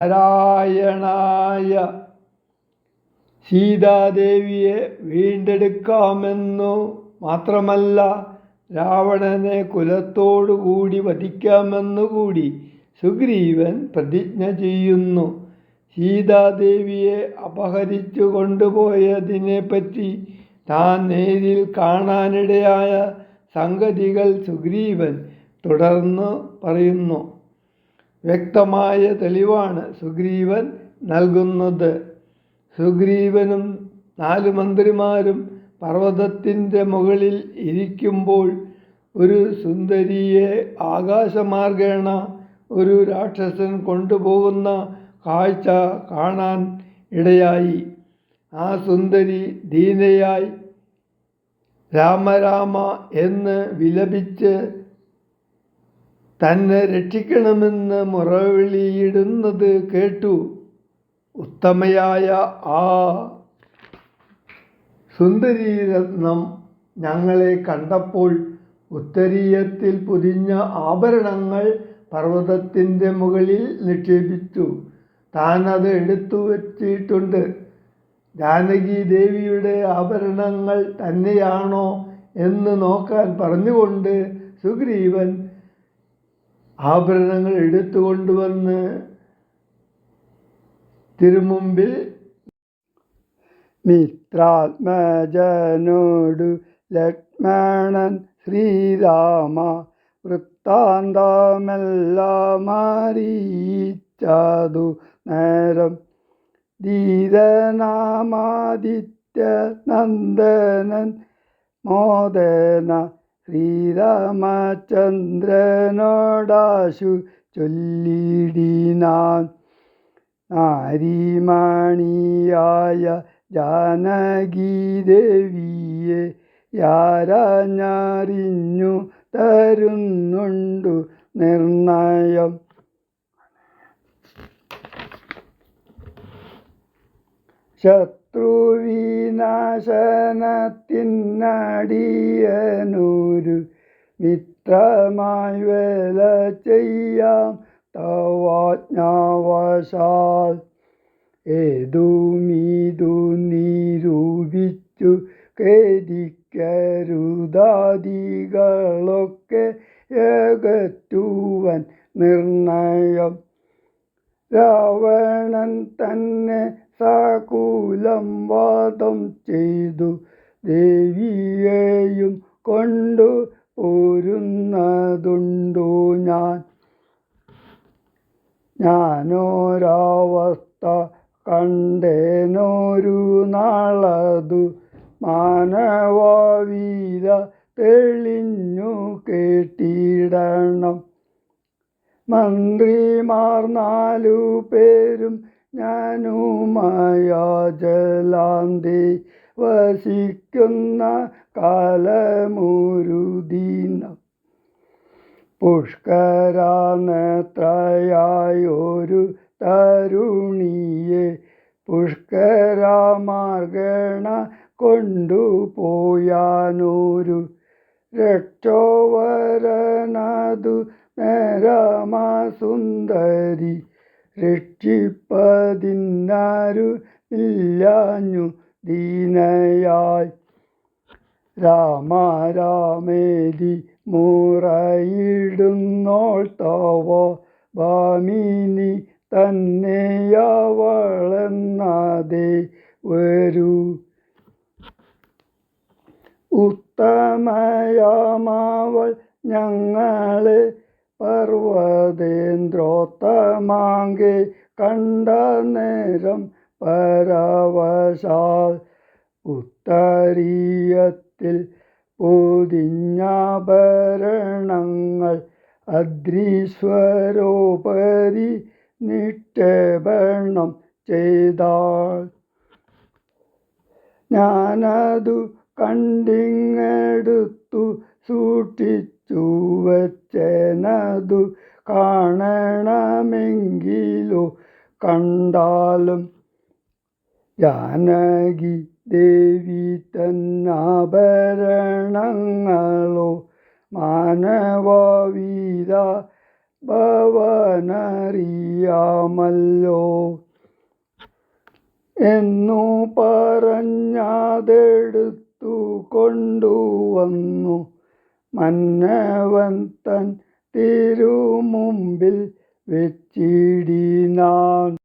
നാരായണായ സീതാദേവിയെ വീണ്ടെടുക്കാമെന്നു മാത്രമല്ല രാവണനെ കുലത്തോടുകൂടി വധിക്കാമെന്നുകൂടി സുഗ്രീവൻ പ്രതിജ്ഞ ചെയ്യുന്നു. സീതാദേവിയെ അപഹരിച്ചു കൊണ്ടുപോയതിനെപ്പറ്റി താൻ നേരിൽ കാണാനിടയായ സംഗതികൾ സുഗ്രീവൻ തുടർന്ന് പറയുന്നു. വ്യക്തമായ തെളിവാണ് സുഗ്രീവൻ നൽകുന്നത്. സുഗ്രീവനും 4 മന്ത്രിമാരും പർവ്വതത്തിൻ്റെ മുകളിൽ ഇരിക്കുമ്പോൾ ഒരു സുന്ദരിയെ ആകാശമാർഗേണ ഒരു രാക്ഷസൻ കൊണ്ടുപോകുന്ന കാഴ്ച കാണാൻ ഇടയായി. ആ സുന്ദരി ദീനയായി രാമരാമ എന്ന് വിലപിച്ച് തന്നെ രക്ഷിക്കണമെന്ന് മുറവിളിയിടുന്നത് കേട്ടു. ഉത്തമയായ ആ സുന്ദരീരത്നം ഞങ്ങളെ കണ്ടപ്പോൾ ഉത്തരീയത്തിൽ പൊതിഞ്ഞ ആഭരണങ്ങൾ പർവ്വതത്തിൻ്റെ മുകളിൽ നിക്ഷേപിച്ചു. താൻ അത് എടുത്തു വച്ചിട്ടുണ്ട്. ജാനകി ദേവിയുടെ ആഭരണങ്ങൾ തന്നെയാണോ എന്ന് നോക്കാൻ പറഞ്ഞുകൊണ്ട് സുഗ്രീവൻ ആഭരണങ്ങൾ എടുത്തുകൊണ്ടുവന്ന് തിരുമുമ്പിൽ മിത്രാത്മജനോടു ലക്ഷ്മണൻ ശ്രീരാമ വൃത്താന്തമെല്ലാം അറിയിച്ചതു നേരം ധീരനാമാദിത്യ നന്ദനൻ മോദന ശ്രീരാമചന്ദ്രനോടാശു ചൊല്ലിടിനാൻ. നാരിമണിയായ ജാനകീദേവിയെ യാരാഞ്ഞറിഞ്ഞു തരുന്നുണ്ടു നിർണയം. ശത്രുവിനാശനത്തിനടിയനൊരു മിത്രമായി വേല ചെയ്യാം തവാജ്ഞാവശാൽ. ഏതുമിതു നിരൂപിച്ചു ഖേദിക്കരുതാദികളൊക്കെ അകറ്റുവൻ നിർണയം. രാവണൻ തന്നെ സകൂലം വാദം ചെയ്തു ദേവിയെയും കൊണ്ടു പോരുന്നതുണ്ടു ഞാൻ. ഞാനൊരവസ്ഥ കണ്ടേനൊരു നാളതു മാനവവീര തെളിഞ്ഞു കേട്ടിടണം. മന്ത്രിമാർ 4 പേരും ഞാനുമായ ജലാന്തേ വസിക്കുന്ന കാലമൊരു പുഷ്കരാനത്രയായൊരു തരുണിയെ പുഷ്കരമാർഗേണ കൊണ്ടുപോയാനൊരു രക്ഷോവരനതു നേരമാ സുന്ദരി രക്ഷിപ്പതിന്നാരു ഇല്ലാഞ്ഞു ദീനയായി. രാമ രാമേതി മുറയിടുന്നോൾ തവ ഭാമിനി തന്നെയവളെന്നതേ വരൂ. ഉത്തമയാമവൾ ഞങ്ങളെ പർവ്വതേന്ദ്രോത്തമാങ്കെ കണ്ട നേരം പരവശാൽ ഉത്തരീയത്തിൽ പൊതിഞ്ഞാഭരണങ്ങൾ അദ്രീശ്വരോപരി നിക്ഷേപണം ചെയ്താൾ. ഞാനതു കണ്ടിങ്ങെടുത്തു സൂക്ഷിച്ചു വച്ചേനതു കാണണമെങ്കിലോ കണ്ടാലും ജാനകി ദേവി തന്നാഭരണങ്ങളോ മാനവവീര ഭവനറിയാമല്ലോ എന്നു പറഞ്ഞതെടുത്തു കൊണ്ടുവന്നു മന്നവൻ തൻ തിരുമുമ്പിൽ വെച്ചിടിനാൻ.